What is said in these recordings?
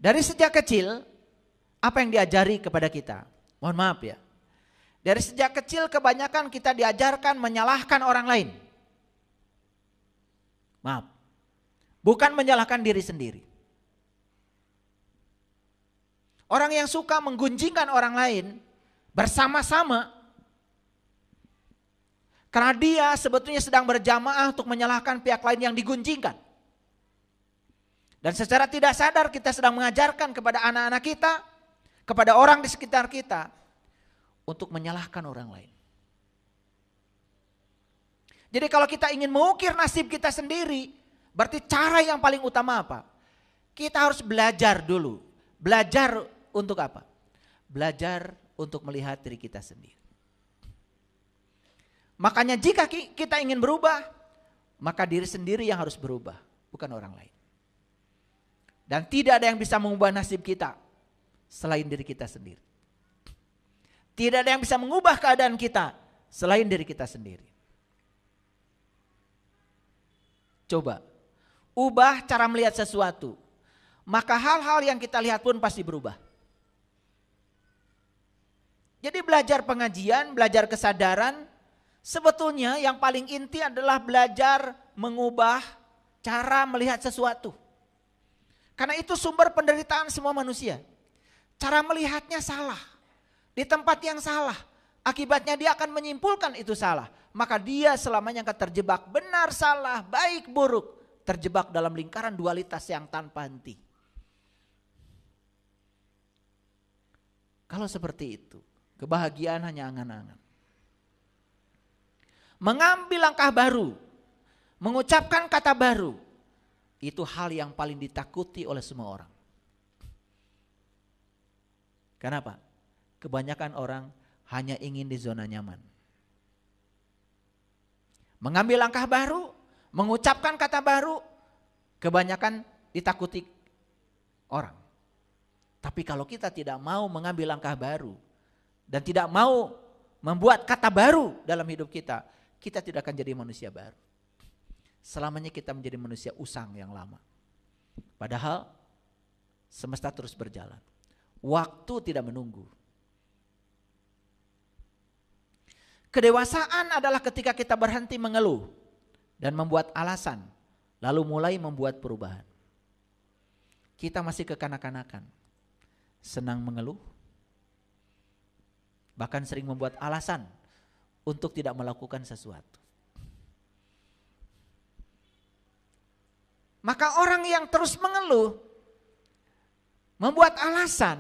Dari sejak kecil, apa yang diajari kepada kita? Mohon maaf ya. Dari sejak kecil kebanyakan kita diajarkan menyalahkan orang lain. Maaf. Bukan menyalahkan diri sendiri. Orang yang suka menggunjingkan orang lain bersama-sama, karena dia sebetulnya sedang berjamaah untuk menyalahkan pihak lain yang digunjingkan. Dan secara tidak sadar kita sedang mengajarkan kepada anak-anak kita, kepada orang di sekitar kita, untuk menyalahkan orang lain. Jadi kalau kita ingin mengukir nasib kita sendiri, berarti cara yang paling utama apa? Kita harus belajar dulu. Belajar untuk apa? Belajar untuk melihat diri kita sendiri. Makanya jika kita ingin berubah, maka diri sendiri yang harus berubah, bukan orang lain. Dan tidak ada yang bisa mengubah nasib kita selain diri kita sendiri. Tidak ada yang bisa mengubah keadaan kita selain diri kita sendiri. Coba, ubah cara melihat sesuatu. Maka hal-hal yang kita lihat pun pasti berubah. Jadi belajar pengajian, belajar kesadaran, sebetulnya yang paling inti adalah belajar mengubah cara melihat sesuatu. Karena itu sumber penderitaan semua manusia. Cara melihatnya salah, di tempat yang salah. Akibatnya dia akan menyimpulkan itu salah. Maka dia selamanya akan terjebak benar salah, baik buruk. Terjebak dalam lingkaran dualitas yang tanpa henti. Kalau seperti itu, kebahagiaan hanya angan-angan. Mengambil langkah baru, mengucapkan kata baru, itu hal yang paling ditakuti oleh semua orang. Kenapa? Kebanyakan orang hanya ingin di zona nyaman. Mengambil langkah baru, mengucapkan kata baru, kebanyakan ditakuti orang. Tapi kalau kita tidak mau mengambil langkah baru dan tidak mau membuat kata baru dalam hidup kita, kita tidak akan jadi manusia baru. Selamanya kita menjadi manusia usang yang lama. Padahal semesta terus berjalan. Waktu tidak menunggu. Kedewasaan adalah ketika kita berhenti mengeluh dan membuat alasan, lalu mulai membuat perubahan. Kita masih kekanak-kanakan, senang mengeluh, bahkan sering membuat alasan untuk tidak melakukan sesuatu. Maka orang yang terus mengeluh, membuat alasan,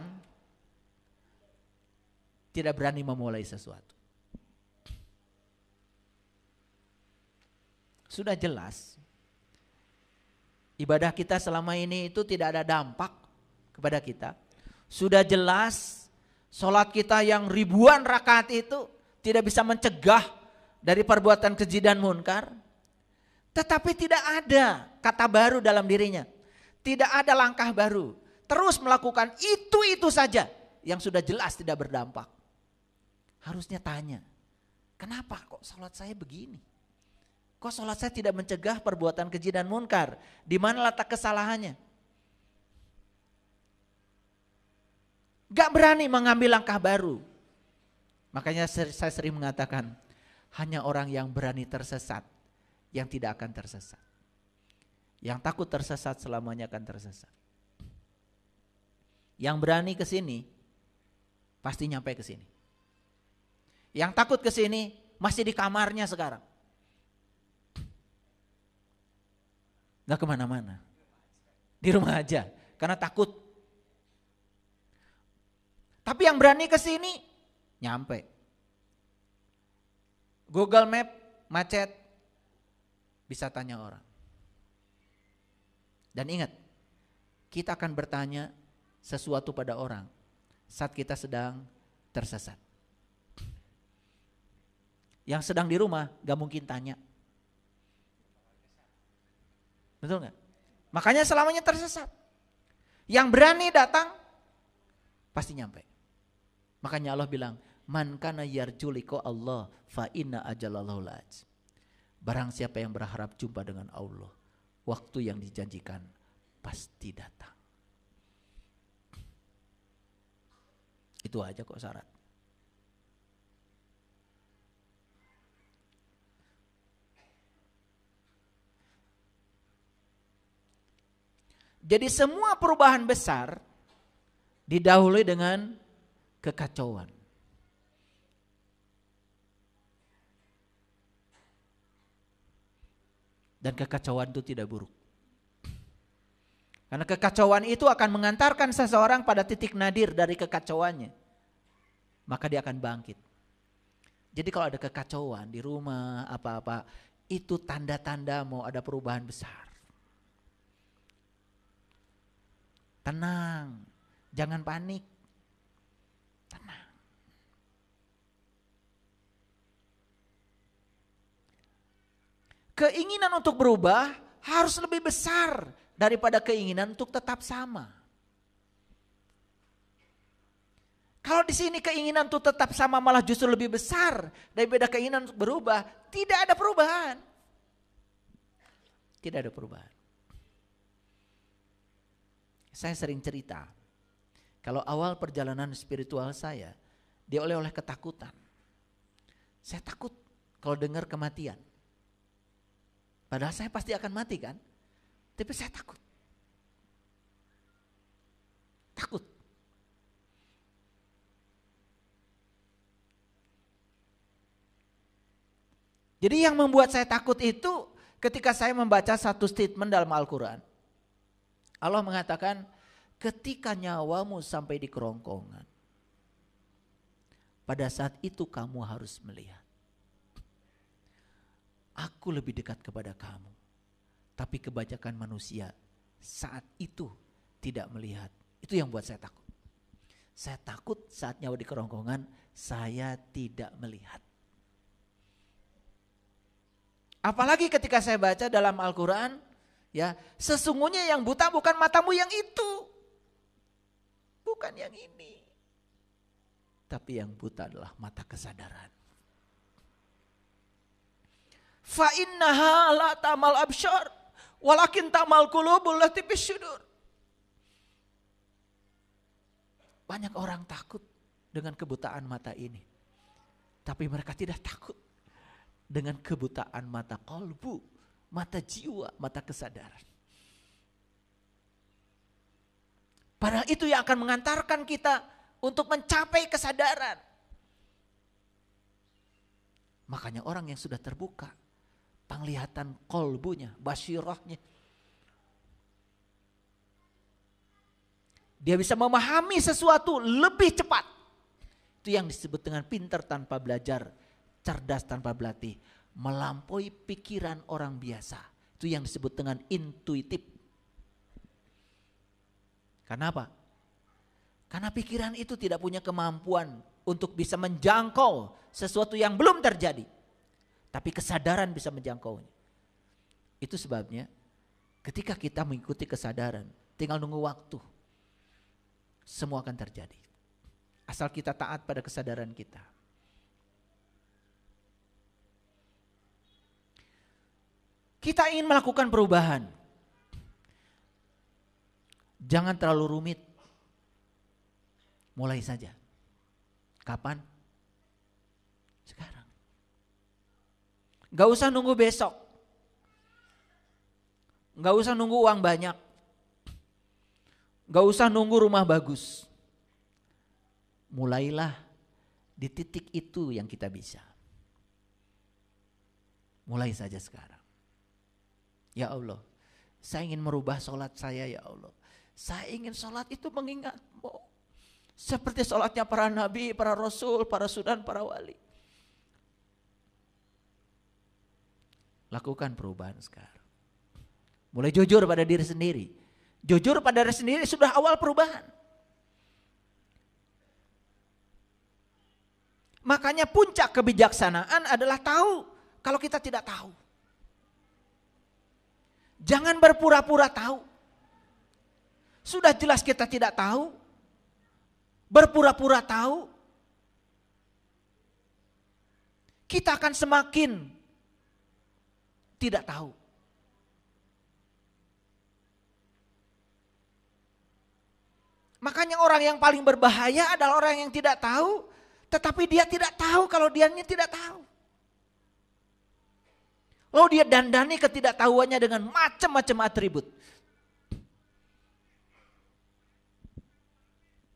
tidak berani memulai sesuatu. Sudah jelas, ibadah kita selama ini itu tidak ada dampak kepada kita. Sudah jelas, sholat kita yang ribuan rakaat itu tidak bisa mencegah dari perbuatan keji dan munkar. Tetapi tidak ada kata baru dalam dirinya. Tidak ada langkah baru. Terus melakukan itu saja yang sudah jelas tidak berdampak. Harusnya tanya, kenapa kok sholat saya begini? Kok sholat saya tidak mencegah perbuatan keji dan munkar? Di mana letak kesalahannya? Gak berani mengambil langkah baru. Makanya saya sering mengatakan, hanya orang yang berani tersesat yang tidak akan tersesat. Yang takut tersesat selamanya akan tersesat. Yang berani ke sini pasti nyampe ke sini. Yang takut ke sini masih di kamarnya sekarang. Gak kemana-mana. Di rumah aja karena takut. Tapi yang berani ke sini nyampe. Google Map macet. Bisa tanya orang. Dan ingat, kita akan bertanya sesuatu pada orang saat kita sedang tersesat. Yang sedang di rumah gak mungkin tanya. Betul gak? Makanya selamanya tersesat. Yang berani datang pasti nyampe. Makanya Allah bilang, man kana yarju liqa Allah fa inna ajalallahu la'aj. Barang siapa yang berharap jumpa dengan Allah, waktu yang dijanjikan pasti datang. Itu aja kok syarat. Jadi semua perubahan besar didahului dengan kekacauan. Dan kekacauan itu tidak buruk. Karena kekacauan itu akan mengantarkan seseorang pada titik nadir dari kekacauannya. Maka dia akan bangkit. Jadi kalau ada kekacauan di rumah apa-apa, itu tanda-tanda mau ada perubahan besar. Tenang, jangan panik. Tenang. Keinginan untuk berubah harus lebih besar daripada keinginan untuk tetap sama. Kalau di sini keinginan untuk tetap sama malah justru lebih besar daripada keinginan untuk berubah, tidak ada perubahan. Tidak ada perubahan. Saya sering cerita, kalau awal perjalanan spiritual saya, dioleh oleh ketakutan. Saya takut kalau dengar kematian. Padahal saya pasti akan mati kan, tapi saya takut. Takut. Jadi yang membuat saya takut itu ketika saya membaca satu statement dalam Al-Quran. Allah mengatakan, ketika nyawamu sampai di kerongkongan, pada saat itu kamu harus melihat. Aku lebih dekat kepada kamu. Tapi kebanyakan manusia saat itu tidak melihat. Itu yang buat saya takut. Saya takut saat nyawa di kerongkongan, saya tidak melihat. Apalagi ketika saya baca dalam Al-Quran, ya, sesungguhnya yang buta bukan matamu yang itu. Bukan yang ini. Tapi yang buta adalah mata kesadaran. Fa innaha la tamal absyar walakin tamal qulubul lati fis sudur. Banyak orang takut dengan kebutaan mata ini. Tapi mereka tidak takut dengan kebutaan mata qalbu, mata jiwa, mata kesadaran. Padahal itu yang akan mengantarkan kita untuk mencapai kesadaran. Makanya orang yang sudah terbuka, penglihatan qalbunya, basyirahnya, dia bisa memahami sesuatu lebih cepat. Itu yang disebut dengan pintar tanpa belajar, cerdas tanpa berlatih, melampaui pikiran orang biasa. Itu yang disebut dengan intuitif. Kenapa? Karena pikiran itu tidak punya kemampuan untuk bisa menjangkau sesuatu yang belum terjadi. Tapi kesadaran bisa menjangkaunya. Itu sebabnya ketika kita mengikuti kesadaran, tinggal nunggu waktu. Semua akan terjadi. Asal kita taat pada kesadaran kita. Kita ingin melakukan perubahan. Jangan terlalu rumit. Mulai saja. Kapan? Sekarang. Gak usah nunggu besok. Gak usah nunggu uang banyak. Gak usah nunggu rumah bagus. Mulailah di titik itu yang kita bisa. Mulai saja sekarang. Ya Allah, saya ingin merubah sholat saya ya Allah. Saya ingin sholat itu mengingatmu. Seperti sholatnya para nabi, para rasul, para sudan, para wali. Lakukan perubahan sekarang. Mulai jujur pada diri sendiri. Jujur pada diri sendiri sudah awal perubahan. Makanya puncak kebijaksanaan adalah tahu kalau kita tidak tahu. Jangan berpura-pura tahu. Sudah jelas kita tidak tahu. Berpura-pura tahu. Kita akan semakin tidak tahu. Makanya orang yang paling berbahaya adalah orang yang tidak tahu, tetapi dia tidak tahu kalau dianya tidak tahu. Lalu dia dandani ketidaktahuannya dengan macam-macam atribut.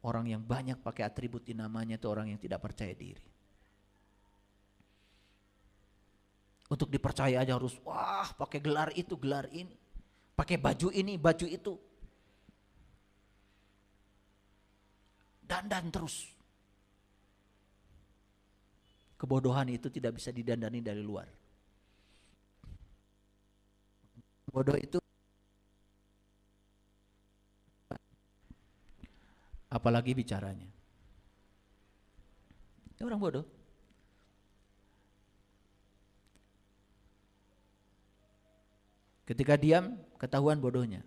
Orang yang banyak pakai atribut di namanya itu orang yang tidak percaya diri. Untuk dipercaya aja harus wah pakai gelar itu, gelar ini. Pakai baju ini, baju itu. Dandan terus. Kebodohan itu tidak bisa didandani dari luar. Bodoh itu apalagi bicaranya. Dia orang bodoh. Ketika diam, ketahuan bodohnya.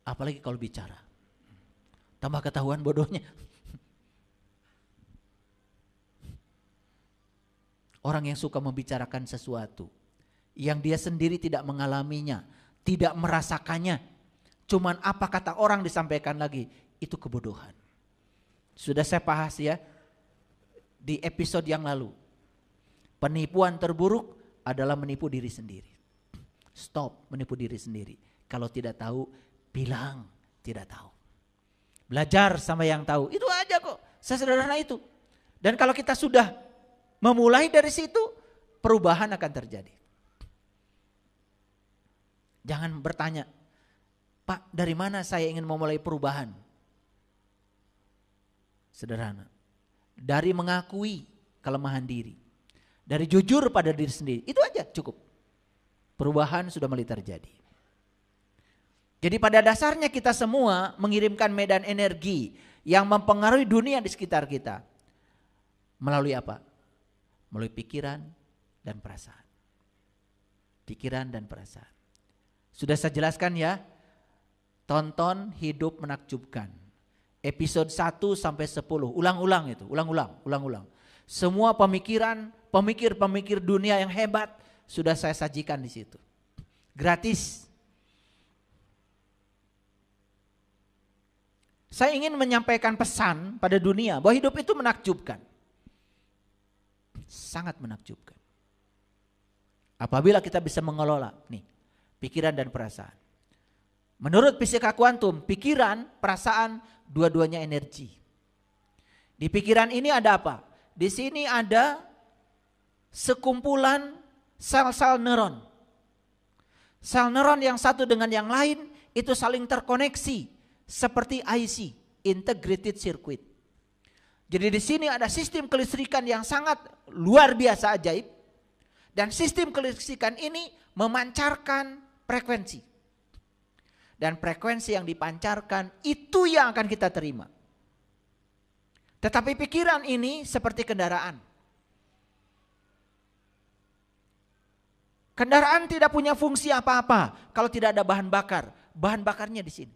Apalagi kalau bicara. Tambah ketahuan bodohnya. Orang yang suka membicarakan sesuatu yang dia sendiri tidak mengalaminya, tidak merasakannya, cuman apa kata orang disampaikan lagi, itu kebodohan. Sudah saya bahas ya di episode yang lalu. Penipuan terburuk adalah menipu diri sendiri. Stop menipu diri sendiri. Kalau tidak tahu, bilang tidak tahu. Belajar sama yang tahu, itu aja kok, sesederhana itu. Dan kalau kita sudah memulai dari situ, perubahan akan terjadi. Jangan bertanya, Pak, dari mana saya ingin memulai perubahan? Sederhana. Dari mengakui kelemahan diri. Dari jujur pada diri sendiri. Itu aja cukup. Perubahan sudah mulai terjadi. Jadi pada dasarnya kita semua mengirimkan medan energi yang mempengaruhi dunia di sekitar kita. Melalui apa? Melalui pikiran dan perasaan. Pikiran dan perasaan. Sudah saya jelaskan ya. Tonton Hidup Menakjubkan. Episode 1 sampai 10. Ulang-ulang itu. Ulang-ulang. Semua pemikiran, pemikir dunia yang hebat sudah saya sajikan di situ. Gratis. Saya ingin menyampaikan pesan pada dunia bahwa hidup itu menakjubkan. Sangat menakjubkan. Apabila kita bisa mengelola nih pikiran dan perasaan. Menurut fisika kuantum, pikiran, perasaan dua-duanya energi. Di pikiran ini ada apa? Di sini ada sekumpulan sel-sel neuron. Sel neuron yang satu dengan yang lain itu saling terkoneksi seperti IC, integrated circuit. Jadi di sini ada sistem kelistrikan yang sangat luar biasa ajaib. Dan sistem kelistrikan ini memancarkan frekuensi. Dan frekuensi yang dipancarkan itu yang akan kita terima. Tetapi pikiran ini seperti kendaraan. Kendaraan tidak punya fungsi apa-apa kalau tidak ada bahan bakar. Bahan bakarnya di sini.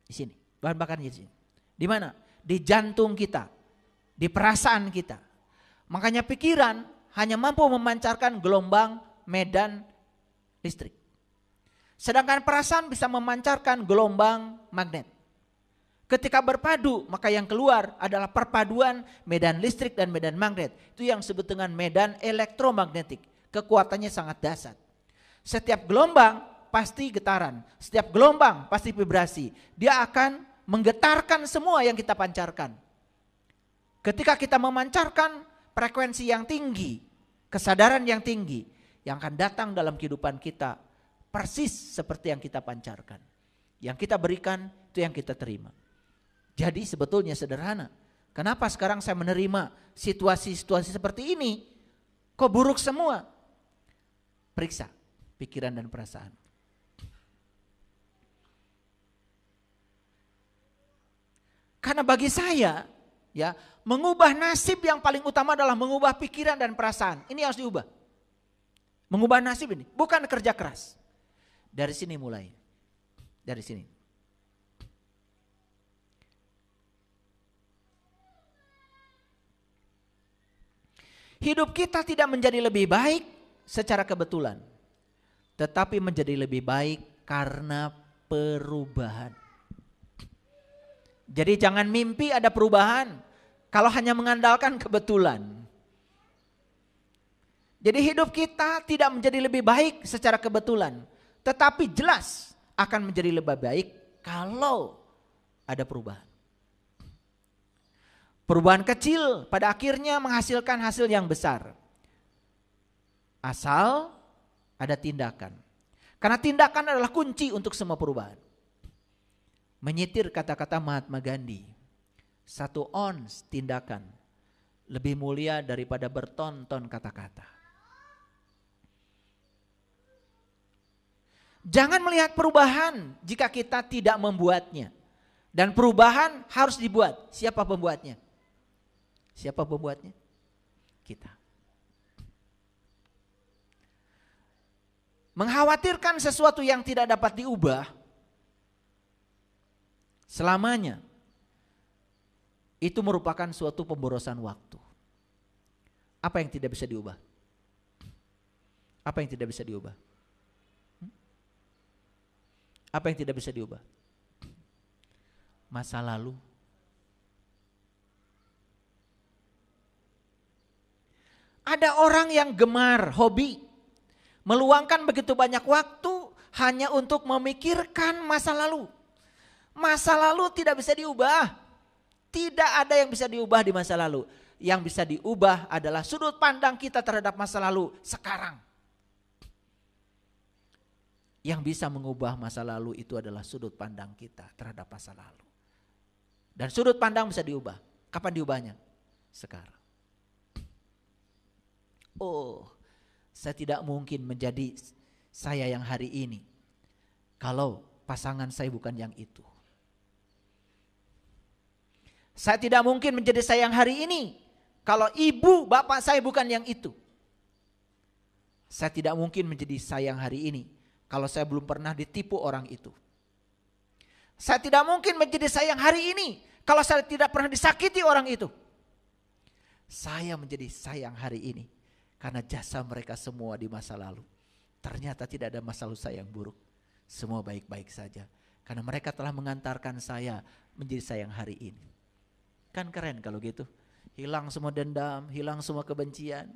Di sini, bahan bakarnya di sini. Di mana? Di jantung kita, di perasaan kita. Makanya pikiran hanya mampu memancarkan gelombang medan listrik. Sedangkan perasaan bisa memancarkan gelombang magnet. Ketika berpadu, maka yang keluar adalah perpaduan medan listrik dan medan magnet. Itu yang disebut dengan medan elektromagnetik. Kekuatannya sangat dahsyat. Setiap gelombang pasti getaran, setiap gelombang pasti vibrasi. Dia akan menggetarkan semua yang kita pancarkan. Ketika kita memancarkan frekuensi yang tinggi, kesadaran yang tinggi, yang akan datang dalam kehidupan kita persis seperti yang kita pancarkan. Yang kita berikan itu yang kita terima. Jadi sebetulnya sederhana. Kenapa sekarang saya menerima situasi-situasi seperti ini? Kok buruk semua? Periksa pikiran dan perasaan. Karena bagi saya, ya, mengubah nasib yang paling utama adalah mengubah pikiran dan perasaan. Ini harus diubah. Mengubah nasib ini bukan kerja keras. Dari sini mulai. Dari sini. Hidup kita tidak menjadi lebih baik secara kebetulan, tetapi menjadi lebih baik karena perubahan. Jadi jangan mimpi ada perubahan kalau hanya mengandalkan kebetulan. Jadi hidup kita tidak menjadi lebih baik secara kebetulan, tetapi jelas akan menjadi lebih baik kalau ada perubahan. Perubahan kecil pada akhirnya menghasilkan hasil yang besar. Asal ada tindakan. Karena tindakan adalah kunci untuk semua perubahan. Menyitir kata-kata Mahatma Gandhi, 1 ons tindakan lebih mulia daripada berton-ton kata-kata. Jangan melihat perubahan jika kita tidak membuatnya. Dan perubahan harus dibuat. Siapa pembuatnya? Siapa pembuatnya? Kita. Mengkhawatirkan sesuatu yang tidak dapat diubah selamanya, itu merupakan suatu pemborosan waktu. Apa yang tidak bisa diubah? Apa yang tidak bisa diubah? Apa yang tidak bisa diubah? Masa lalu. Ada orang yang gemar, hobi, meluangkan begitu banyak waktu hanya untuk memikirkan masa lalu. Masa lalu tidak bisa diubah. Tidak ada yang bisa diubah di masa lalu. Yang bisa diubah adalah sudut pandang kita terhadap masa lalu sekarang. Yang bisa mengubah masa lalu itu adalah sudut pandang kita terhadap masa lalu. Dan sudut pandang bisa diubah. Kapan diubahnya? Sekarang. Oh, saya tidak mungkin menjadi saya yang hari ini kalau pasangan saya bukan yang itu. Saya tidak mungkin menjadi saya yang hari ini kalau ibu bapak saya bukan yang itu. Saya tidak mungkin menjadi saya yang hari ini kalau saya belum pernah ditipu orang itu. Saya tidak mungkin menjadi saya yang hari ini kalau saya tidak pernah disakiti orang itu. Saya menjadi saya yang hari ini karena jasa mereka semua di masa lalu. Ternyata tidak ada masa lalu saya yang buruk. Semua baik-baik saja. Karena mereka telah mengantarkan saya menjadi saya yang hari ini. Kan keren kalau gitu. Hilang semua dendam, hilang semua kebencian.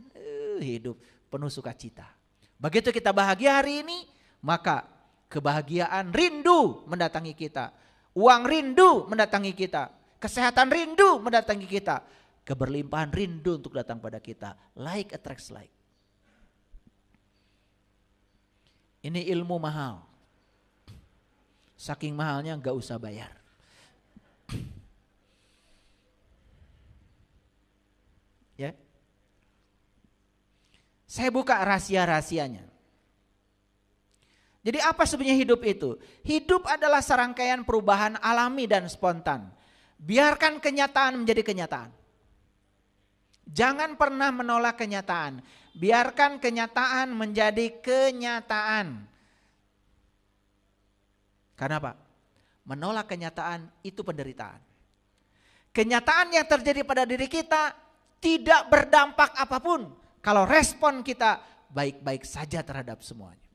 Hidup penuh sukacita. Begitu kita bahagia hari ini, maka kebahagiaan rindu mendatangi kita. Uang rindu mendatangi kita. Kesehatan rindu mendatangi kita. Keberlimpahan rindu untuk datang pada kita. Like attracts like. Ini ilmu mahal. Saking mahalnya gak usah bayar. Ya. Saya buka rahasia-rahasianya. Jadi apa sebenarnya hidup itu? Hidup adalah serangkaian perubahan alami dan spontan. Biarkan kenyataan menjadi kenyataan. Jangan pernah menolak kenyataan. Biarkan kenyataan menjadi kenyataan. Karena apa? Menolak kenyataan itu penderitaan. Kenyataan yang terjadi pada diri kita tidak berdampak apapun kalau respon kita baik-baik saja terhadap semuanya.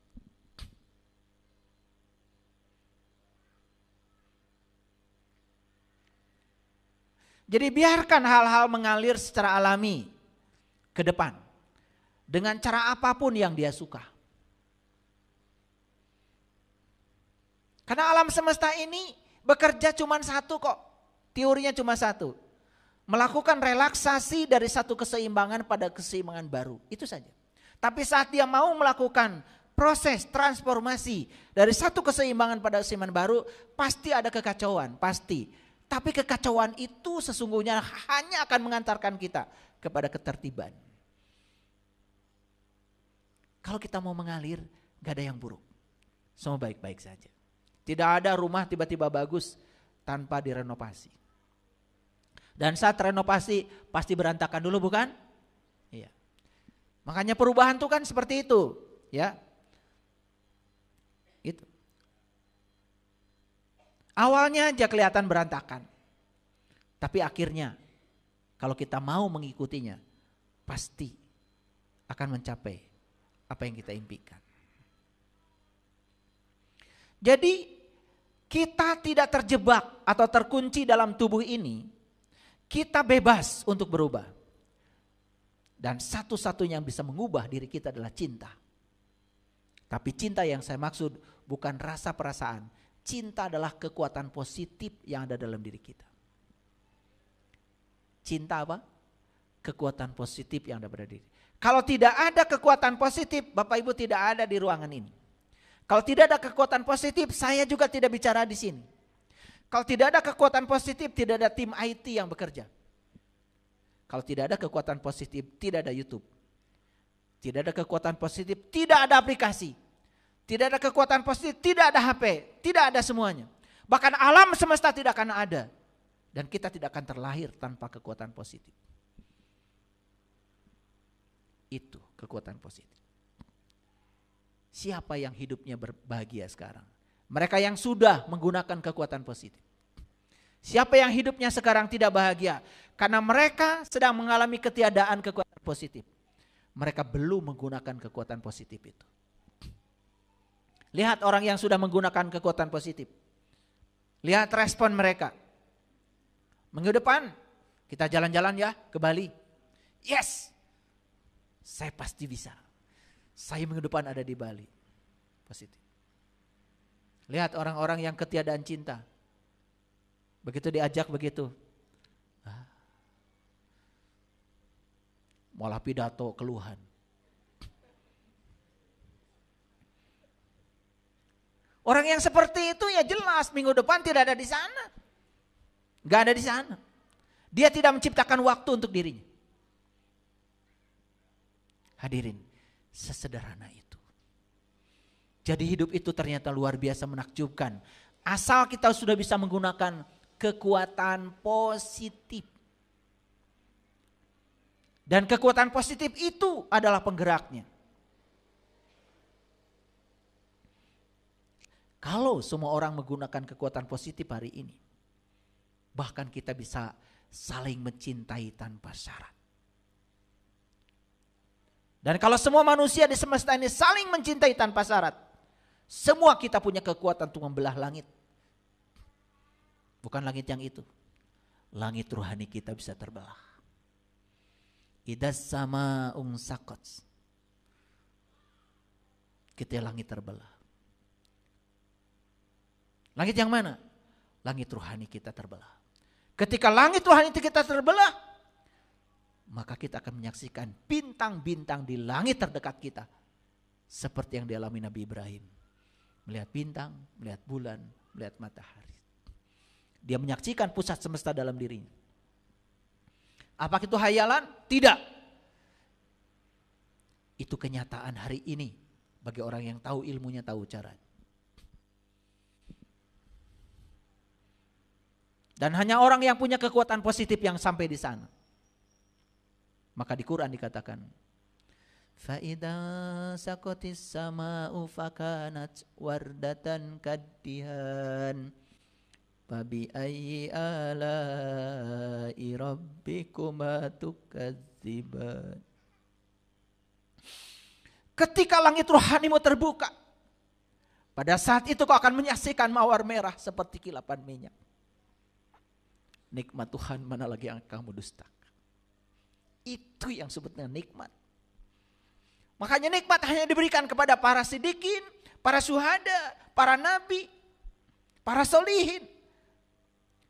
Jadi biarkan hal-hal mengalir secara alami ke depan. Dengan cara apapun yang dia suka. Karena alam semesta ini bekerja cuma satu kok. Teorinya cuma satu. Melakukan relaksasi dari satu keseimbangan pada keseimbangan baru. Itu saja. Tapi saat dia mau melakukan proses transformasi dari satu keseimbangan pada keseimbangan baru, pasti ada kekacauan, pasti. Tapi kekacauan itu sesungguhnya hanya akan mengantarkan kita kepada ketertiban. Kalau kita mau mengalir, gak ada yang buruk. Semua baik-baik saja. Tidak ada rumah tiba-tiba bagus tanpa direnovasi. Dan saat renovasi pasti berantakan dulu, bukan? Iya. Makanya perubahan itu kan seperti itu, ya. Itu. Awalnya aja kelihatan berantakan. Tapi akhirnya kalau kita mau mengikutinya, pasti akan mencapai apa yang kita impikan. Jadi kita tidak terjebak atau terkunci dalam tubuh ini, kita bebas untuk berubah. Dan satu-satunya yang bisa mengubah diri kita adalah cinta. Tapi cinta yang saya maksud bukan rasa perasaan. Cinta adalah kekuatan positif yang ada dalam diri kita. Cinta apa? Kekuatan positif yang ada pada diri. Kalau tidak ada kekuatan positif, Bapak Ibu tidak ada di ruangan ini. Kalau tidak ada kekuatan positif, saya juga tidak bicara di sini. Kalau tidak ada kekuatan positif, tidak ada tim IT yang bekerja. Kalau tidak ada kekuatan positif, tidak ada YouTube. Tidak ada kekuatan positif, tidak ada aplikasi. Tidak ada kekuatan positif, tidak ada HP. Tidak ada semuanya. Bahkan alam semesta tidak akan ada. Dan kita tidak akan terlahir tanpa kekuatan positif. Itu kekuatan positif. Siapa yang hidupnya berbahagia sekarang? Mereka yang sudah menggunakan kekuatan positif. Siapa yang hidupnya sekarang tidak bahagia? Karena mereka sedang mengalami ketiadaan kekuatan positif. Mereka belum menggunakan kekuatan positif itu. Lihat orang yang sudah menggunakan kekuatan positif. Lihat respon mereka. Minggu depan kita jalan-jalan ya ke Bali. Yes, saya pasti bisa. Saya minggu depan ada di Bali. Positif. Lihat orang-orang yang ketiadaan cinta. Begitu diajak begitu. Malah pidato keluhan. Orang yang seperti itu ya jelas minggu depan tidak ada di sana. Gak ada di sana. Dia tidak menciptakan waktu untuk dirinya. Hadirin, sesederhana itu. Jadi hidup itu ternyata luar biasa menakjubkan. Asal kita sudah bisa menggunakan kekuatan positif. Dan kekuatan positif itu adalah penggeraknya. Kalau semua orang menggunakan kekuatan positif hari ini, bahkan kita bisa saling mencintai tanpa syarat. Dan kalau semua manusia di semesta ini saling mencintai tanpa syarat, semua kita punya kekuatan untuk membelah langit. Bukan langit yang itu. Langit rohani kita bisa terbelah. Idas sama ungsakot. Kita langit terbelah. Langit yang mana? Langit rohani kita terbelah. Ketika langit rohani kita terbelah, maka kita akan menyaksikan bintang-bintang di langit terdekat kita. Seperti yang dialami Nabi Ibrahim. Melihat bintang, melihat bulan, melihat matahari. Dia menyaksikan pusat semesta dalam dirinya. Apakah itu hayalan? Tidak. Itu kenyataan hari ini. Bagi orang yang tahu ilmunya, tahu caranya. Dan hanya orang yang punya kekuatan positif yang sampai di sana. Maka di Quran dikatakan, فَإِذَا سَقَطِ السَّمَاءُ فَكَانَتْ وَرْدَةً كَالدِّهَانِ فَبِأَيِّ آلَاءِ رَبِّكُمَا تُكَذِّبَانِ. Ketika langit rohanimu terbuka, pada saat itu kau akan menyaksikan mawar merah seperti kilapan minyak. Nikmat Tuhan mana lagi yang kamu dustakan. Itu yang sebutnya nikmat. Makanya nikmat hanya diberikan kepada para siddiqin, para syuhada, para nabi, para solihin.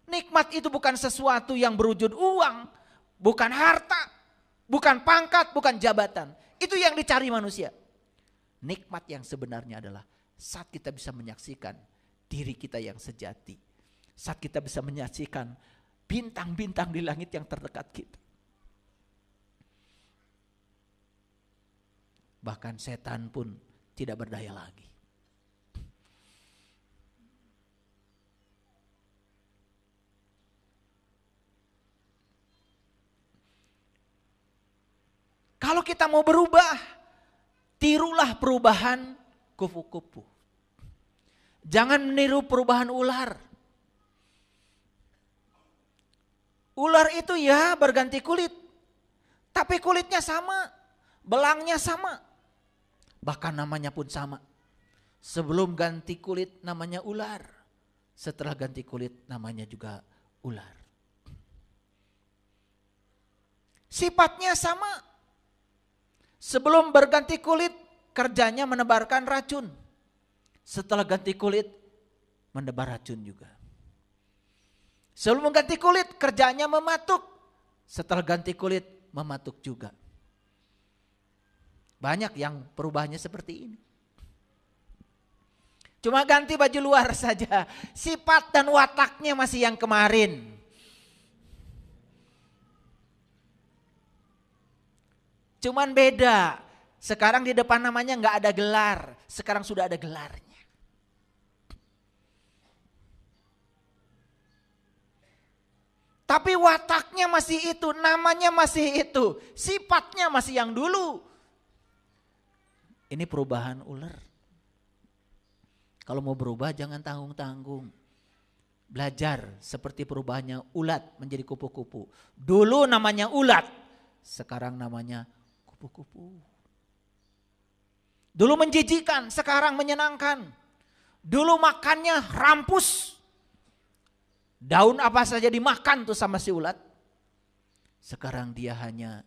Nikmat itu bukan sesuatu yang berwujud uang, bukan harta, bukan pangkat, bukan jabatan. Itu yang dicari manusia. Nikmat yang sebenarnya adalah saat kita bisa menyaksikan diri kita yang sejati. Saat kita bisa menyaksikan bintang-bintang di langit yang terdekat kita. Bahkan setan pun tidak berdaya lagi. Kalau kita mau berubah, tirulah perubahan kupu-kupu. Jangan meniru perubahan ular. Ular itu ya berganti kulit, tapi kulitnya sama, belangnya sama, bahkan namanya pun sama. Sebelum ganti kulit namanya ular, setelah ganti kulit namanya juga ular. Sifatnya sama. Sebelum berganti kulit kerjanya menebarkan racun. Setelah ganti kulit menebar racun juga. Sebelum ganti kulit kerjanya mematuk. Setelah ganti kulit mematuk juga. Banyak yang perubahannya seperti ini. Cuma ganti baju luar saja. Sifat dan wataknya masih yang kemarin. Cuman beda. Sekarang di depan namanya nggak ada gelar. Sekarang sudah ada gelarnya. Tapi wataknya masih itu, namanya masih itu, sifatnya masih yang dulu. Ini perubahan ular. Kalau mau berubah jangan tanggung-tanggung. Belajar seperti perubahannya ulat menjadi kupu-kupu. Dulu namanya ulat, sekarang namanya kupu-kupu. Dulu menjijikan, sekarang menyenangkan. Dulu makannya rampus. Daun apa saja dimakan tuh sama si ulat. Sekarang dia hanya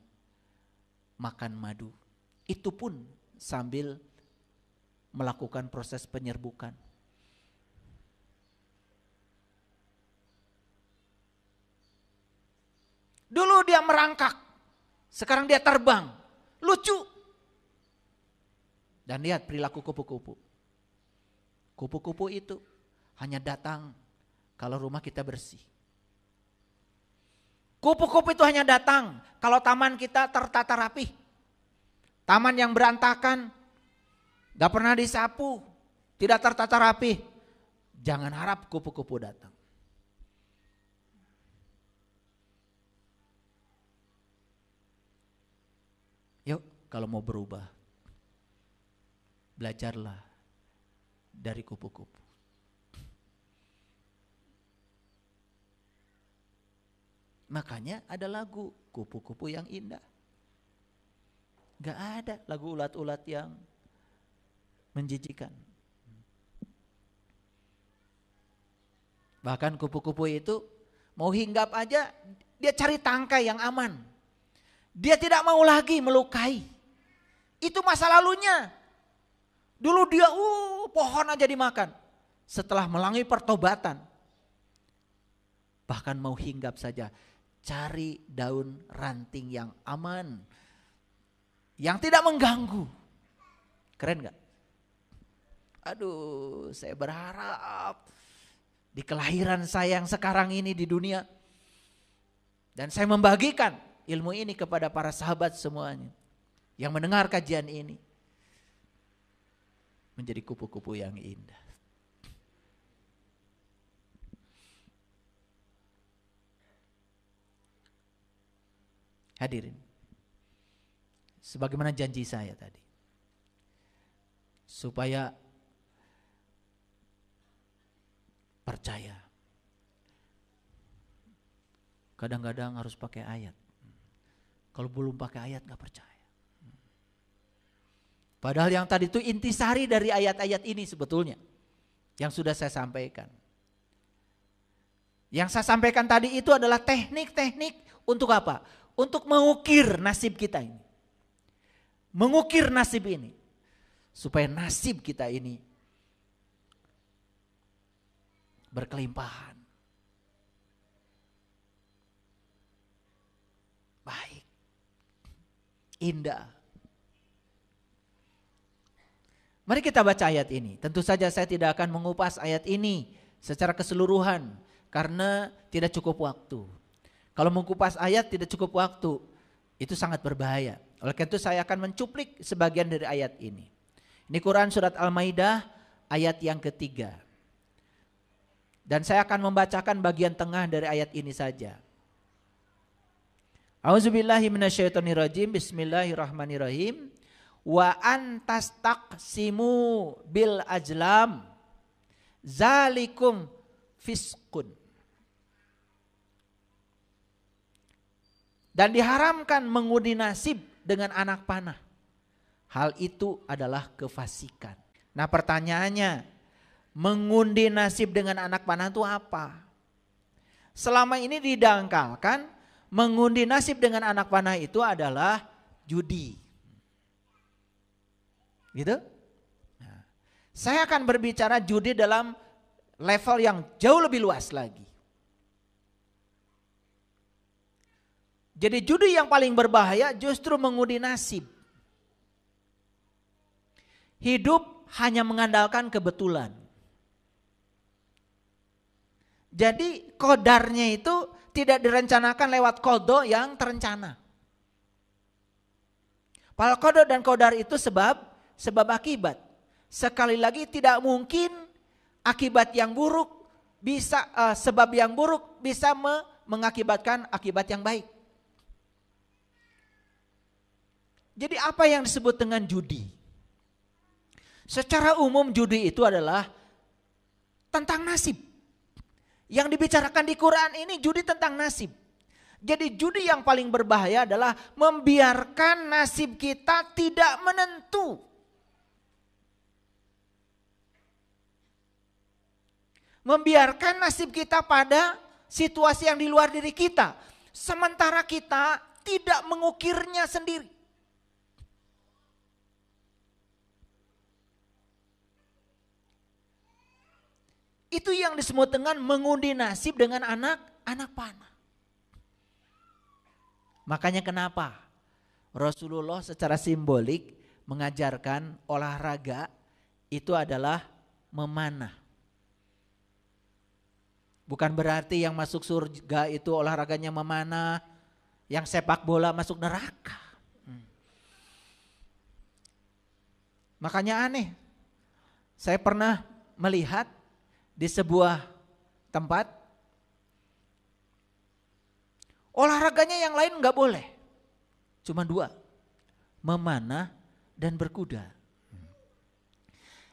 makan madu. Itu pun sambil melakukan proses penyerbukan. Dulu dia merangkak, sekarang dia terbang. Lucu. Dan lihat perilaku kupu-kupu. Kupu-kupu itu hanya datang kalau rumah kita bersih. Kupu-kupu itu hanya datang kalau taman kita tertata rapi. Taman yang berantakan, gak pernah disapu, tidak tertata rapi. Jangan harap kupu-kupu datang. Yuk kalau mau berubah, belajarlah dari kupu-kupu. Makanya ada lagu kupu-kupu yang indah. Gak ada lagu ulat-ulat yang menjijikan. Bahkan kupu-kupu itu mau hinggap aja dia cari tangkai yang aman. Dia tidak mau lagi melukai. Itu masa lalunya. Dulu dia pohon aja dimakan. Setelah melalui pertobatan. Bahkan mau hinggap saja. Cari daun ranting yang aman. Yang tidak mengganggu. Keren gak? Aduh, saya berharap di kelahiran saya yang sekarang ini di dunia. Dan saya membagikan ilmu ini kepada para sahabat semuanya. Yang mendengar kajian ini. Menjadi kupu-kupu yang indah. Hadirin, sebagaimana janji saya tadi, supaya percaya, kadang-kadang harus pakai ayat. Kalau belum pakai ayat gak percaya. Padahal yang tadi itu intisari dari ayat-ayat ini sebetulnya, yang sudah saya sampaikan. Yang saya sampaikan tadi itu adalah teknik-teknik untuk apa? Untuk mengukir nasib kita ini. Mengukir nasib ini. Supaya nasib kita ini berkelimpahan. Baik. Indah. Mari kita baca ayat ini. Tentu saja saya tidak akan mengupas ayat ini secara keseluruhan. Karena tidak cukup waktu. Kalau mengupas ayat tidak cukup waktu, itu sangat berbahaya. Oleh karena itu saya akan mencuplik sebagian dari ayat ini. Ini Quran surat Al-Maidah ayat yang ketiga. Dan saya akan membacakan bagian tengah dari ayat ini saja. A'udzubillahi minasyaitonirrajim. Bismillahirrahmanirrahim. Wa antastaqsimu bil ajlam zalikum fiskun. Dan diharamkan mengundi nasib dengan anak panah. Hal itu adalah kefasikan. Nah pertanyaannya, mengundi nasib dengan anak panah itu apa? Selama ini didangkalkan mengundi nasib dengan anak panah itu adalah judi. Gitu? Nah, saya akan berbicara judi dalam level yang jauh lebih luas lagi. Jadi judi yang paling berbahaya justru mengundi nasib. Hidup hanya mengandalkan kebetulan. Jadi kodarnya itu tidak direncanakan lewat kodo yang terencana. Padahal kodo dan kodar itu sebab akibat. Sekali lagi tidak mungkin akibat yang buruk bisa sebab yang buruk bisa mengakibatkan akibat yang baik. Jadi apa yang disebut dengan judi? Secara umum judi itu adalah tentang nasib. Yang dibicarakan di Quran ini judi tentang nasib. Jadi judi yang paling berbahaya adalah membiarkan nasib kita tidak menentu. Membiarkan nasib kita pada situasi yang di luar diri kita. Sementara kita tidak mengukirnya sendiri. Itu yang disebut dengan mengundi nasib dengan anak panah. Makanya kenapa Rasulullah secara simbolik mengajarkan olahraga itu adalah memanah. Bukan berarti yang masuk surga itu olahraganya memanah, yang sepak bola masuk neraka. Makanya aneh. Saya pernah melihat di sebuah tempat olahraganya yang lain nggak boleh, cuma dua, memanah dan berkuda.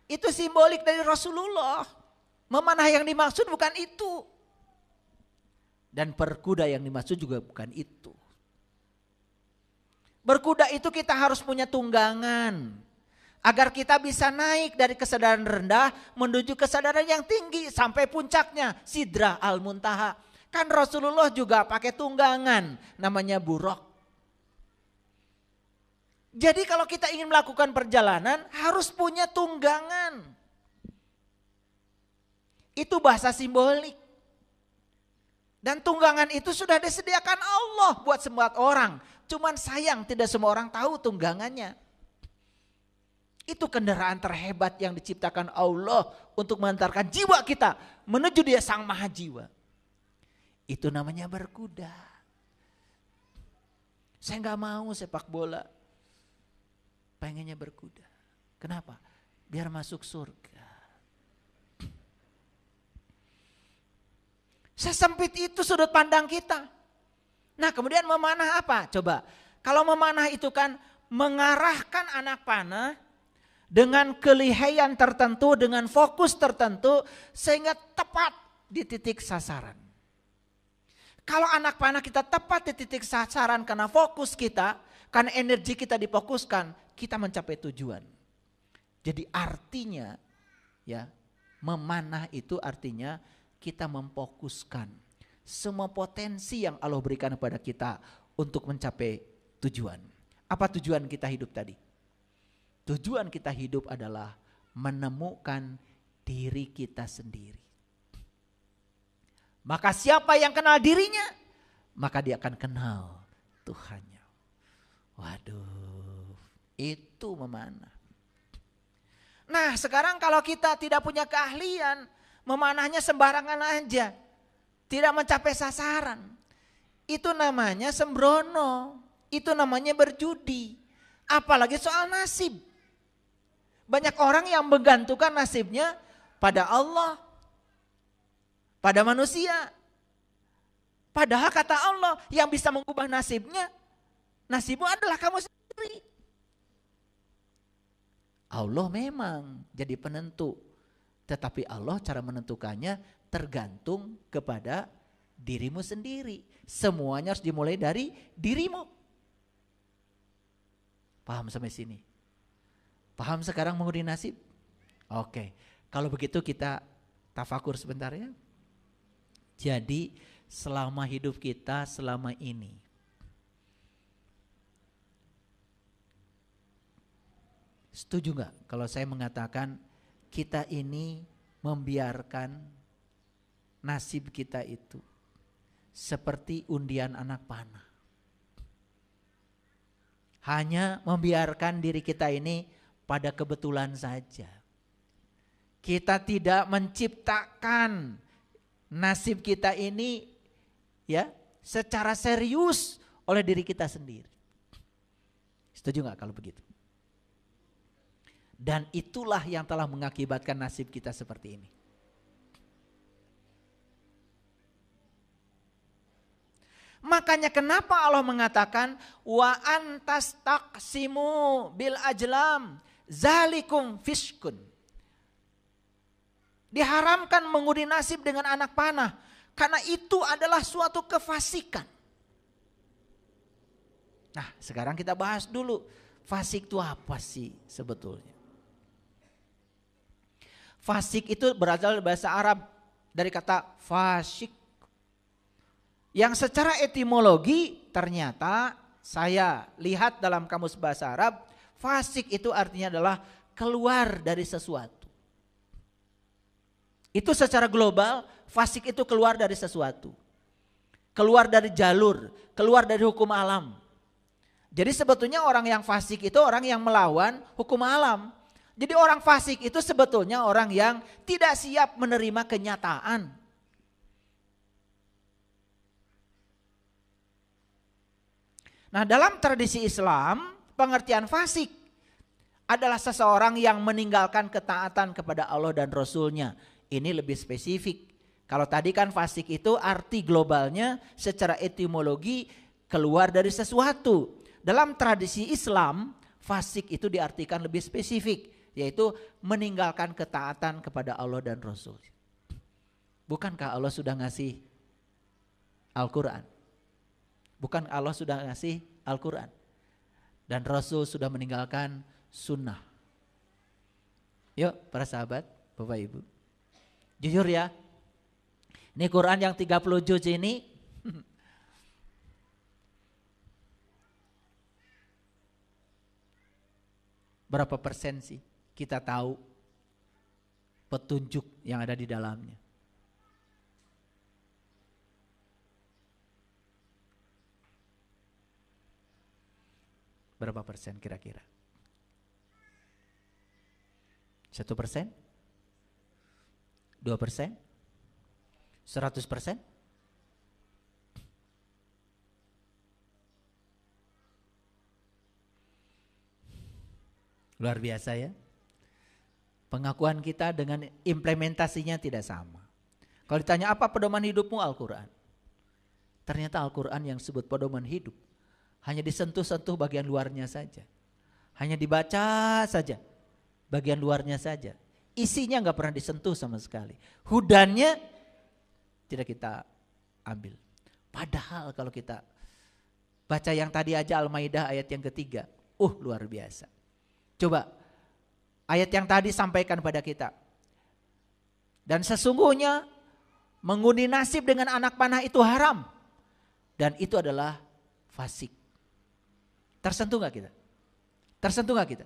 Itu simbolik dari Rasulullah. Memanah yang dimaksud bukan itu, dan berkuda yang dimaksud juga bukan itu. Berkuda itu kita harus punya tunggangan agar kita bisa naik dari kesadaran rendah menuju kesadaran yang tinggi sampai puncaknya Sidrah Al-Muntaha. Kan Rasulullah juga pakai tunggangan namanya buraq. Jadi kalau kita ingin melakukan perjalanan harus punya tunggangan. Itu bahasa simbolik. Dan tunggangan itu sudah disediakan Allah buat semua orang. Cuman sayang tidak semua orang tahu tunggangannya. Itu kendaraan terhebat yang diciptakan Allah untuk mengantarkan jiwa kita menuju Dia Sang Maha Jiwa. Itu namanya berkuda. Saya nggak mau sepak bola, pengennya berkuda. Kenapa? Biar masuk surga. Sesempit itu sudut pandang kita. Nah kemudian memanah apa? Coba, kalau memanah itu kan mengarahkan anak panah dengan kelihaian tertentu, dengan fokus tertentu, sehingga tepat di titik sasaran. Kalau anak panah kita tepat di titik sasaran karena fokus kita, karena energi kita difokuskan, kita mencapai tujuan. Jadi artinya, ya, memanah itu artinya kita memfokuskan semua potensi yang Allah berikan kepada kita untuk mencapai tujuan. Apa tujuan kita hidup tadi? Tujuan kita hidup adalah menemukan diri kita sendiri. Maka siapa yang kenal dirinya, maka dia akan kenal Tuhannya. Waduh, itu memanah. Nah sekarang kalau kita tidak punya keahlian, memanahnya sembarangan aja, tidak mencapai sasaran, itu namanya sembrono, itu namanya berjudi. Apalagi soal nasib. Banyak orang yang menggantungkan nasibnya pada Allah, pada manusia. Padahal kata Allah yang bisa mengubah nasibnya, nasibmu adalah kamu sendiri. Allah memang jadi penentu, tetapi Allah cara menentukannya tergantung kepada dirimu sendiri. Semuanya harus dimulai dari dirimu. Paham sampai sini? Paham sekarang mengundi nasib? Oke. Kalau begitu kita tafakur sebentar ya. Jadi selama hidup kita selama ini, setuju gak kalau saya mengatakan kita ini membiarkan nasib kita itu seperti undian anak panah. Hanya membiarkan diri kita ini pada kebetulan saja. Kita tidak menciptakan nasib kita ini ya secara serius oleh diri kita sendiri. Setuju gak kalau begitu? Dan itulah yang telah mengakibatkan nasib kita seperti ini. Makanya kenapa Allah mengatakan wa antas taqsimu bil ajlam zalikum fiskun. Diharamkan mengundi nasib dengan anak panah karena itu adalah suatu kefasikan. Nah, sekarang kita bahas dulu fasik itu apa sih sebetulnya? Fasik itu berasal dari bahasa Arab dari kata fasik. Yang secara etimologi ternyata saya lihat dalam kamus bahasa Arab, fasik itu artinya adalah keluar dari sesuatu. Itu secara global, fasik itu keluar dari sesuatu. Keluar dari jalur, keluar dari hukum alam. Jadi sebetulnya orang yang fasik itu orang yang melawan hukum alam. Jadi orang fasik itu sebetulnya orang yang tidak siap menerima kenyataan. Nah, dalam tradisi Islam, pengertian fasik adalah seseorang yang meninggalkan ketaatan kepada Allah dan Rasul-Nya. Ini lebih spesifik. Kalau tadi kan fasik itu arti globalnya secara etimologi keluar dari sesuatu. Dalam tradisi Islam, fasik itu diartikan lebih spesifik, yaitu meninggalkan ketaatan kepada Allah dan Rasul. Bukankah Allah sudah ngasih Al-Quran? Bukan Allah sudah ngasih Al-Quran dan Rasul sudah meninggalkan sunnah. Yuk para sahabat, Bapak Ibu, jujur ya, ini Quran yang 30 juz ini berapa persen sih kita tahu petunjuk yang ada di dalamnya? Berapa persen kira-kira? 1%? 2%? 100%? Luar biasa ya. Pengakuan kita dengan implementasinya tidak sama. Kalau ditanya apa pedoman hidupmu, Al-Quran. Ternyata Al-Quran yang disebut pedoman hidup hanya disentuh-sentuh bagian luarnya saja. Hanya dibaca saja bagian luarnya saja. Isinya gak pernah disentuh sama sekali. Hudannya tidak kita ambil. Padahal kalau kita baca yang tadi aja Al-Maidah ayat yang ketiga. Luar biasa. Coba ayat yang tadi sampaikan pada kita. Dan sesungguhnya mengundi nasib dengan anak panah itu haram. Dan itu adalah fasik. Tersentuh gak kita? Tersentuh gak kita?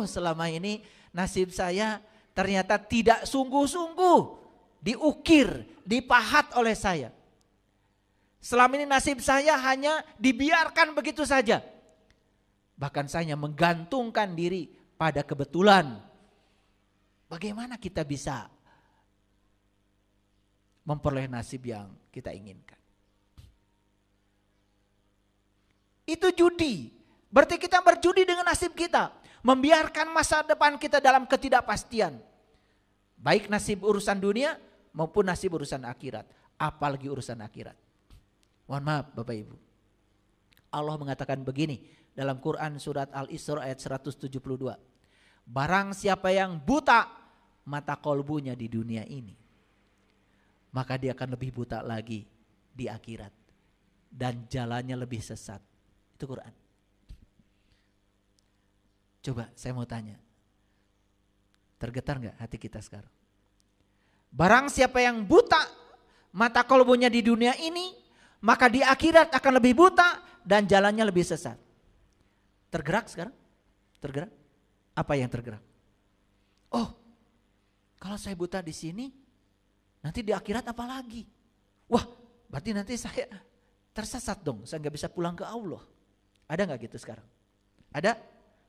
Selama ini nasib saya ternyata tidak sungguh-sungguh diukir, dipahat oleh saya. Selama ini nasib saya hanya dibiarkan begitu saja. Bahkan saya menggantungkan diri pada kebetulan. Bagaimana kita bisa memperoleh nasib yang kita inginkan? Itu judi. Berarti kita berjudi dengan nasib kita. Membiarkan masa depan kita dalam ketidakpastian. Baik nasib urusan dunia maupun nasib urusan akhirat. Apalagi urusan akhirat. Mohon maaf Bapak Ibu. Allah mengatakan begini dalam Quran surat Al-Isra ayat 172. Barang siapa yang buta mata kolbunya di dunia ini, maka dia akan lebih buta lagi di akhirat. Dan jalannya lebih sesat. Itu Quran. Coba saya mau tanya. Tergetar nggak hati kita sekarang? Barang siapa yang buta mata kolbunya di dunia ini, maka di akhirat akan lebih buta dan jalannya lebih sesat. Tergerak sekarang? Tergerak? Apa yang tergerak? Oh, kalau saya buta di sini, nanti di akhirat apa lagi? Wah, berarti nanti saya tersesat dong, saya nggak bisa pulang ke Allah. Ada nggak gitu sekarang? Ada?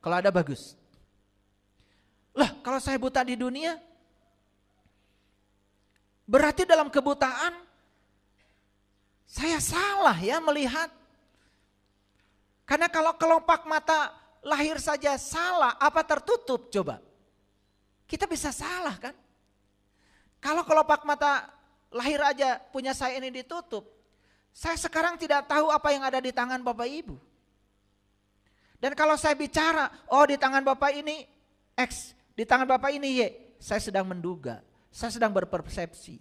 Kalau ada bagus. Lah, kalau saya buta di dunia, berarti dalam kebutaan saya salah ya melihat. Karena kalau kelopak mata lahir saja salah, apa tertutup coba? Kita bisa salah kan? Kalau kelopak mata lahir aja punya saya ini ditutup, saya sekarang tidak tahu apa yang ada di tangan Bapak Ibu. Dan kalau saya bicara, oh di tangan Bapak ini X, di tangan Bapak ini Y, saya sedang menduga, saya sedang berpersepsi.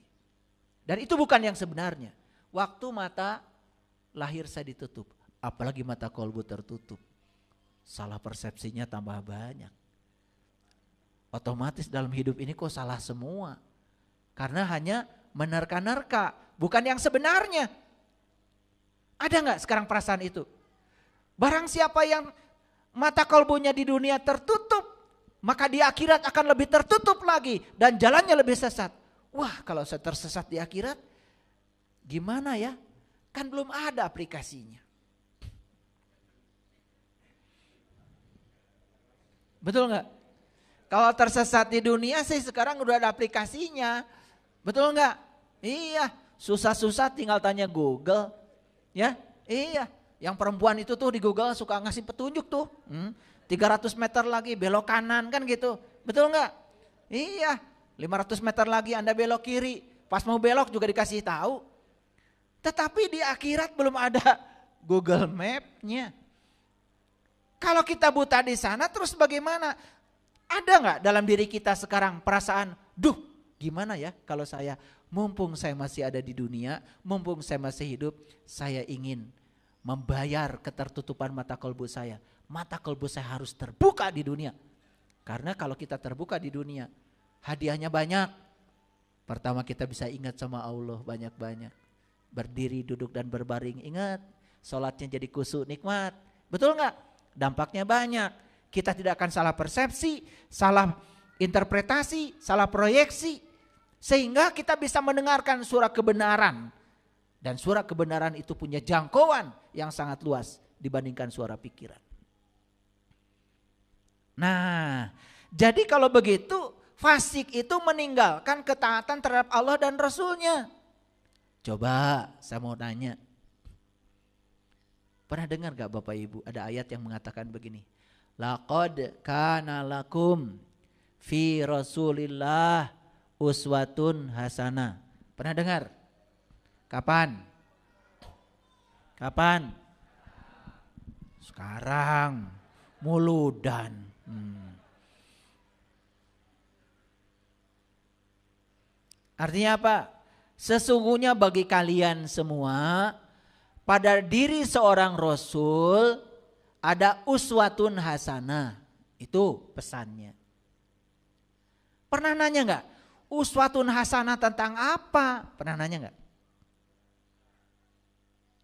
Dan itu bukan yang sebenarnya. Waktu mata lahir saya ditutup, apalagi mata kolbu tertutup, salah persepsinya tambah banyak. Otomatis dalam hidup ini kok salah semua. Karena hanya menerka-nerka, bukan yang sebenarnya. Ada nggak sekarang perasaan itu? Barang siapa yang mata kolbunya di dunia tertutup, maka di akhirat akan lebih tertutup lagi dan jalannya lebih sesat. Wah, kalau saya tersesat di akhirat, gimana ya? Kan belum ada aplikasinya. Betul nggak? Kalau tersesat di dunia sih sekarang udah ada aplikasinya. Betul nggak? Iya, susah-susah tinggal tanya Google. Ya, iya. Yang perempuan itu tuh di Google suka ngasih petunjuk tuh. 300 meter lagi belok kanan kan gitu. Betul nggak? Iya. 500 meter lagi Anda belok kiri. Pas mau belok juga dikasih tahu. Tetapi di akhirat belum ada Google Map-nya. Kalau kita buta di sana terus bagaimana? Ada nggak dalam diri kita sekarang perasaan, duh gimana ya kalau saya, mumpung saya masih ada di dunia, mumpung saya masih hidup, saya ingin membayar ketertutupan mata kolbu saya. Mata kolbu saya harus terbuka di dunia. Karena kalau kita terbuka di dunia, hadiahnya banyak. Pertama kita bisa ingat sama Allah banyak-banyak. Berdiri, duduk dan berbaring, ingat. Sholatnya jadi khusyuk, nikmat. Betul nggak? Dampaknya banyak. Kita tidak akan salah persepsi, salah interpretasi, salah proyeksi. Sehingga kita bisa mendengarkan suara kebenaran. Dan suara kebenaran itu punya jangkauan yang sangat luas dibandingkan suara pikiran. Nah, jadi kalau begitu fasik itu meninggalkan ketaatan terhadap Allah dan Rasulnya. Coba saya mau tanya. Pernah dengar gak Bapak Ibu ada ayat yang mengatakan begini. Laqad kana lakum fi Rasulillah uswatun hasanah. Pernah dengar? Kapan? Kapan? Sekarang. Muludan. Artinya apa? Sesungguhnya bagi kalian semua, pada diri seorang Rasul ada uswatun hasanah. Itu pesannya. Pernah nanya enggak? Uswatun hasanah tentang apa? Pernah nanya enggak?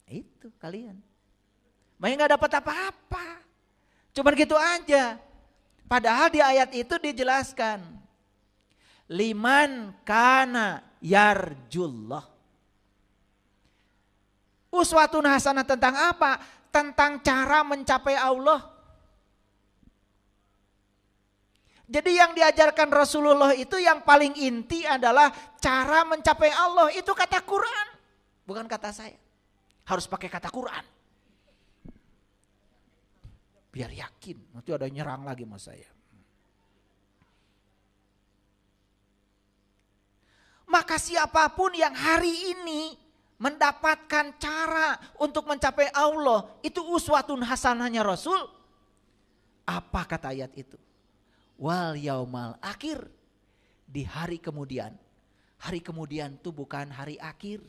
Itu kalian. Makanya enggak dapat apa-apa. Cuma gitu aja. Padahal di ayat itu dijelaskan. Liman kana yarjullah. Uswatun hasanah tentang apa? Tentang cara mencapai Allah. Jadi yang diajarkan Rasulullah itu yang paling inti adalah cara mencapai Allah. Itu kata Quran, bukan kata saya. Harus pakai kata Quran. Biar yakin, nanti ada nyerang lagi sama saya. Maka siapapun yang hari ini mendapatkan cara untuk mencapai Allah, itu uswatun hasanahnya Rasul. Apa kata ayat itu? Wal yaumal akhir, di hari kemudian. Hari kemudian itu bukan hari akhir.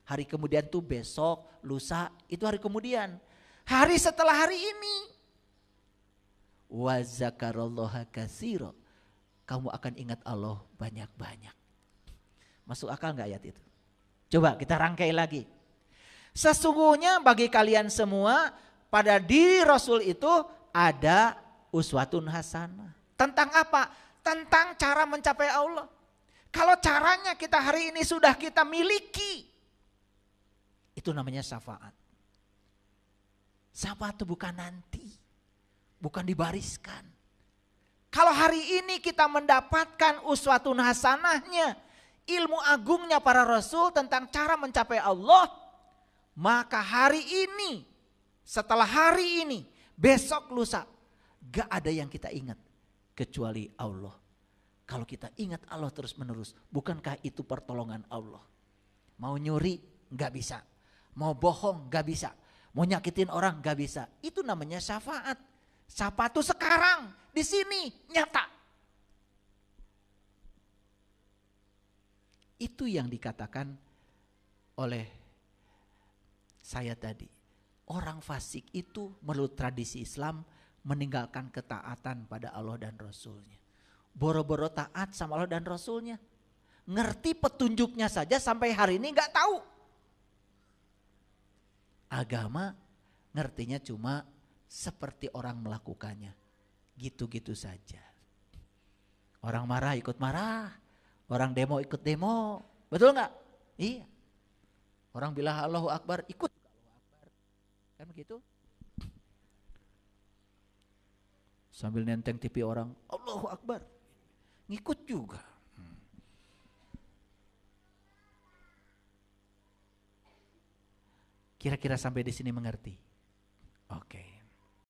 Hari kemudian itu besok, lusa, itu hari kemudian. Hari setelah hari ini. Wa zakarallaha katsira, kamu akan ingat Allah banyak-banyak. Masuk akal nggak ayat itu? Coba kita rangkai lagi. Sesungguhnya bagi kalian semua pada diri Rasul itu ada uswatun hasanah. Tentang apa? Tentang cara mencapai Allah. Kalau caranya kita hari ini sudah kita miliki, itu namanya syafaat. Syafaat itu bukan nanti, bukan dibariskan. Kalau hari ini kita mendapatkan uswatun hasanahnya, ilmu agungnya para Rasul tentang cara mencapai Allah, maka hari ini, setelah hari ini, besok lusa, gak ada yang kita ingat kecuali Allah. Kalau kita ingat Allah terus menerus, bukankah itu pertolongan Allah? Mau nyuri gak bisa, mau bohong gak bisa, mau nyakitin orang gak bisa. Itu namanya syafaat. Syafaat itu sekarang, di sini, nyata. Itu yang dikatakan oleh saya tadi. Orang fasik itu menurut tradisi Islam meninggalkan ketaatan pada Allah dan Rasulnya. Boro-boro taat sama Allah dan Rasulnya. Ngerti petunjuknya saja sampai hari ini gak tahu. Agama ngertinya cuma seperti orang melakukannya. Gitu-gitu saja. Orang marah ikut marah. Orang demo ikut demo. Betul gak? Iya. Orang bilang Allahu Akbar ikut. Kan begitu? Sambil nenteng TV orang, Allahu Akbar. Ngikut juga. Kira-kira sampai di sini mengerti? Oke.